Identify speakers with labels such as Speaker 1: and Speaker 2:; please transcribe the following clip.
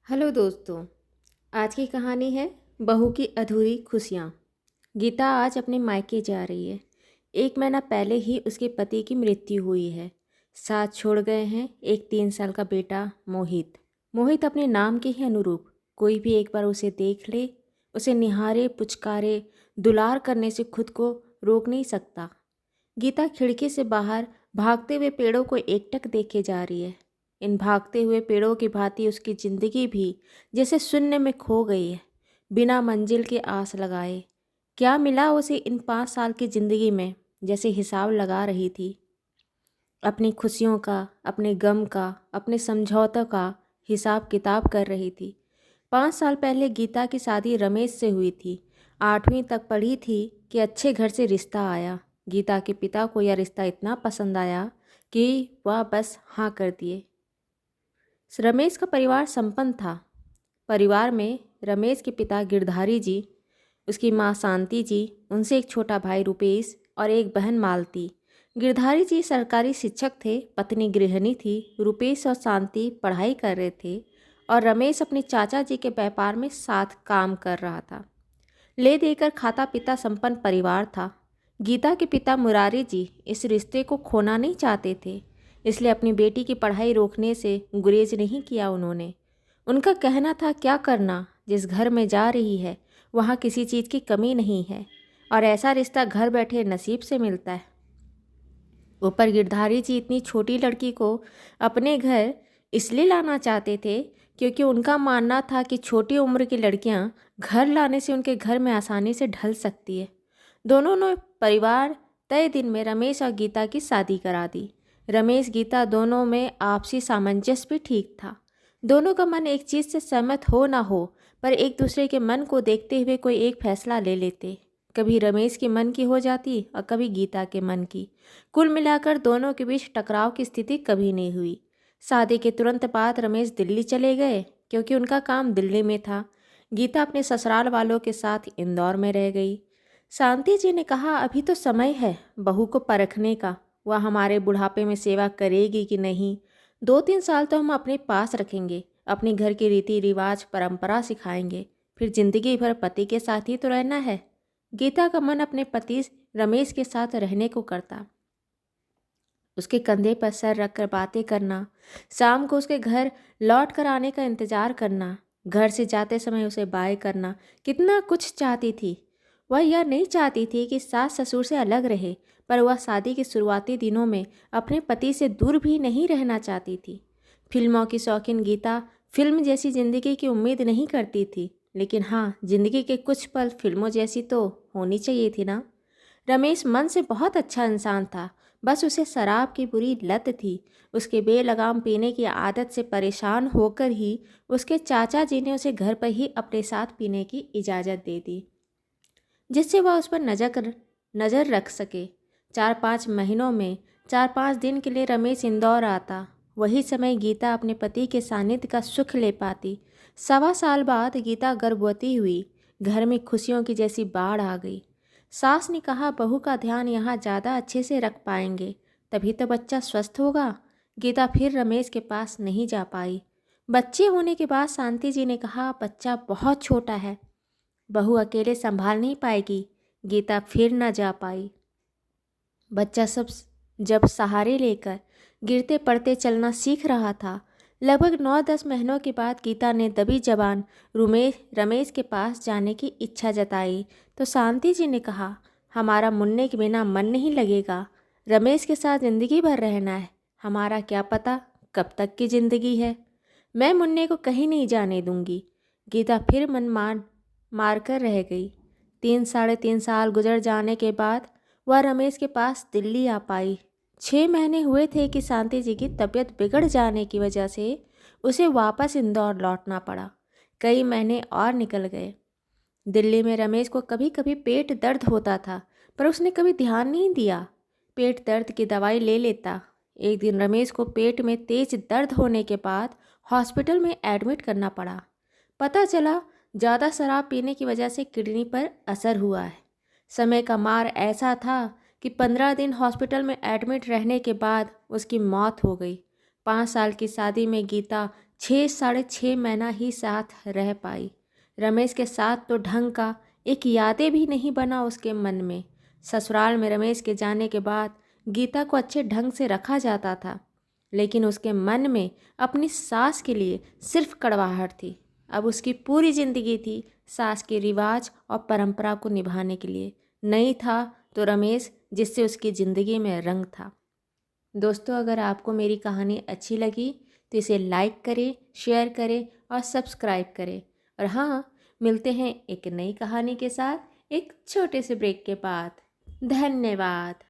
Speaker 1: Hello दोस्तों। आज की कहानी है बहू की अधूरी खुशियाँ। गीता आज अपने मायके जा रही है। 1 महीना पहले ही उसके पति की मृत्यु हुई है। साथ छोड़ गए हैं एक 3 साल का बेटा मोहित। मोहित अपने नाम के ही अनुरूप, कोई भी एक बार उसे देख ले, उसे निहारे पुचकारे दुलार करने से खुद को रोक नहीं सकता। गीता खिड़की से बाहर भागते हुए पेड़ों को एकटक देखे जा रही है। इन भागते हुए पेड़ों की भांति उसकी जिंदगी भी जैसे शून्य में खो गई है, बिना मंजिल के आस लगाए। क्या मिला उसे इन 5 साल की जिंदगी में? जैसे हिसाब लगा रही थी, अपनी खुशियों का, अपने गम का, अपने समझौतों का हिसाब किताब कर रही थी। 5 साल पहले गीता की शादी रमेश से हुई थी। 8वीं तक पढ़ी थी कि अच्छे घर से रिश्ता आया। गीता के पिता को यह रिश्ता इतना पसंद आया कि वह बस हाँ कर दिए। रमेश का परिवार संपन्न था। परिवार में रमेश के पिता गिरधारी जी, उसकी माँ शांति जी, उनसे एक छोटा भाई रुपेश और एक बहन मालती। गिरधारी जी सरकारी शिक्षक थे, पत्नी गृहिणी थी। रुपेश और शांति पढ़ाई कर रहे थे और रमेश अपने चाचा जी के व्यापार में साथ काम कर रहा था। ले देकर खाता पीता संपन्न परिवार था। गीता के पिता मुरारी जी इस रिश्ते को खोना नहीं चाहते थे, इसलिए अपनी बेटी की पढ़ाई रोकने से गुरेज नहीं किया उन्होंने। उनका कहना था, क्या करना, जिस घर में जा रही है वहाँ किसी चीज़ की कमी नहीं है और ऐसा रिश्ता घर बैठे नसीब से मिलता है। ऊपर गिरधारी जी इतनी छोटी लड़की को अपने घर इसलिए लाना चाहते थे क्योंकि उनका मानना था कि छोटी उम्र की लड़कियां घर लाने से उनके घर में आसानी से ढल सकती है। दोनों ने परिवार तय दिन में रमेश और गीता की शादी करा दी। रमेश गीता दोनों में आपसी सामंजस्य भी ठीक था। दोनों का मन एक चीज़ से सहमत हो ना हो, पर एक दूसरे के मन को देखते हुए कोई एक फैसला ले लेते। कभी रमेश के मन की हो जाती और कभी गीता के मन की। कुल मिलाकर दोनों के बीच टकराव की स्थिति कभी नहीं हुई। शादी के तुरंत बाद रमेश दिल्ली चले गए क्योंकि उनका काम दिल्ली में था। गीता अपने ससुराल वालों के साथ इंदौर में रह गई। शांति जी ने कहा, अभी तो समय है बहू को परखने का, वह हमारे बुढ़ापे में सेवा करेगी कि नहीं। 2-3 साल तो हम अपने पास रखेंगे, अपने घर के रीति रिवाज परंपरा सिखाएंगे, फिर जिंदगी भर पति के साथ ही तो रहना है। गीता का मन अपने पति रमेश के साथ रहने को करता। उसके कंधे पर सर रखकर बातें करना, शाम को उसके घर लौट कर आने का इंतजार करना, घर से जाते समय उसे बाय करना, कितना कुछ चाहती थी। वह यह नहीं चाहती थी कि सास ससुर से अलग रहे, पर वह शादी के शुरुआती दिनों में अपने पति से दूर भी नहीं रहना चाहती थी। फिल्मों की शौकीन गीता फिल्म जैसी ज़िंदगी की उम्मीद नहीं करती थी, लेकिन हाँ, ज़िंदगी के कुछ पल फिल्मों जैसी तो होनी चाहिए थी ना। रमेश मन से बहुत अच्छा इंसान था, बस उसे शराब की बुरी लत थी। उसके बेलगाम पीने की आदत से परेशान होकर ही उसके चाचा जी ने उसे घर पर ही अपने साथ पीने की इजाज़त दे दी, जिससे वह उस पर नज़र रख सके। 4-5 महीनों में 4-5 दिन के लिए रमेश इंदौर आता। वही समय गीता अपने पति के सानिध्य का सुख ले पाती। 1.25 साल बाद गीता गर्भवती हुई। घर में खुशियों की जैसी बाढ़ आ गई। सास ने कहा, बहू का ध्यान यहाँ ज़्यादा अच्छे से रख पाएंगे, तभी तो बच्चा स्वस्थ होगा। गीता फिर रमेश के पास नहीं जा पाई। बच्चे होने के बाद शांति जी ने कहा, बच्चा बहुत छोटा है, बहू अकेले संभाल नहीं पाएगी। गीता फिर न जा पाई। बच्चा सब जब सहारे लेकर गिरते पड़ते चलना सीख रहा था। लगभग 9-10 महीनों के बाद गीता ने दबी जबान रमेश के पास जाने की इच्छा जताई तो शांति जी ने कहा, हमारा मुन्ने के बिना मन नहीं लगेगा, रमेश के साथ ज़िंदगी भर रहना है। हमारा क्या पता कब तक की ज़िंदगी है, मैं मुन्ने को कहीं नहीं जाने दूंगी। गीता फिर मन मार कर रह गई। 3-3.5 साल गुजर जाने के बाद वह रमेश के पास दिल्ली आ पाई। 6 महीने हुए थे कि शांति जी की तबीयत बिगड़ जाने की वजह से उसे वापस इंदौर लौटना पड़ा। कई महीने और निकल गए। दिल्ली में रमेश को कभी कभी पेट दर्द होता था, पर उसने कभी ध्यान नहीं दिया। पेट दर्द की दवाई ले लेता। एक दिन रमेश को पेट में तेज दर्द होने के बाद हॉस्पिटल में एडमिट करना पड़ा। पता चला ज़्यादा शराब पीने की वजह से किडनी पर असर हुआ है। समय का मार ऐसा था कि 15 दिन हॉस्पिटल में एडमिट रहने के बाद उसकी मौत हो गई। 5 साल की शादी में गीता 6 साढ़े 6 महीना ही साथ रह पाई। रमेश के साथ तो ढंग का एक यादें भी नहीं बना उसके मन में। ससुराल में रमेश के जाने के बाद गीता को अच्छे ढंग से रखा जाता था, लेकिन उसके मन में अपनी सास के लिए सिर्फ कड़वाहट थी। अब उसकी पूरी ज़िंदगी थी सास के रिवाज और परंपरा को निभाने के लिए। नहीं था तो रमेश, जिससे उसकी ज़िंदगी में रंग था। दोस्तों, अगर आपको मेरी कहानी अच्छी लगी तो इसे लाइक करें, शेयर करें और सब्सक्राइब करें। और हाँ, मिलते हैं एक नई कहानी के साथ एक छोटे से ब्रेक के बाद। धन्यवाद।